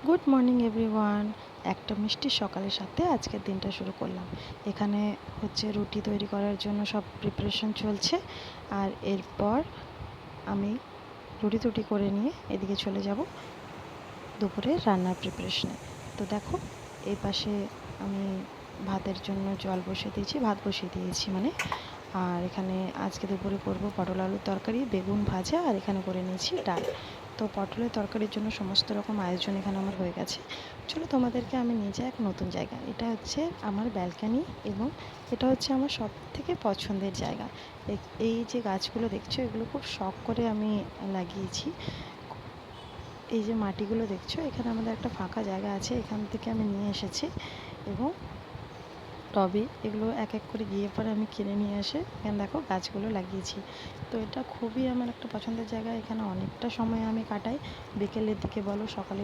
Good morning everyone. একটা মিষ্টি সকালের সাথে আজকের দিনটা শুরু করলাম। এখানে হচ্ছে রুটি তৈরি করার জন্য সব প্রিপারেশন চলছে। আর এরপর আমি রুটি টুটি করে নিয়ে এদিকে চলে যাব দুপুরে রান্নার প্রিপারেশনে। তো দেখো, এই পাশে আমি ভাতের জন্য জল বসিয়ে দিয়েছি, ভাত বসিয়ে দিয়েছি মানে। আর এখানে আজকে দুপুরে করব পটল আলুর তরকারি, বেগুন ভাজা, আর এখানে করে নিয়েছি ডাল। তো পটলের তরকারির জন্য সমস্ত রকম আয়োজন এখানে আমার হয়ে গেছে। চলো তোমাদেরকে আমি নিয়ে যাই এক নতুন জায়গা। এটা হচ্ছে আমার ব্যালকানি এবং এটা হচ্ছে আমার সব থেকে পছন্দের জায়গা। এই যে গাছগুলো দেখছো, এগুলো খুব শখ করে আমি লাগিয়েছি। এই যে মাটিগুলো দেখছো, এখানে আমাদের একটা ফাঁকা জায়গা আছে, এখান থেকে আমি নিয়ে এসেছি এবং টবে এগুলো এক এক করে গিয়ে পরে আমি কিনে নিয়ে এসে এখানে দেখো গাছগুলো লাগিয়েছি। তো এটা খুবই আমার একটা পছন্দের জায়গা। এখানে অনেকটা সময় আমি কাটাই, বিকেলের দিকে বলো সকালে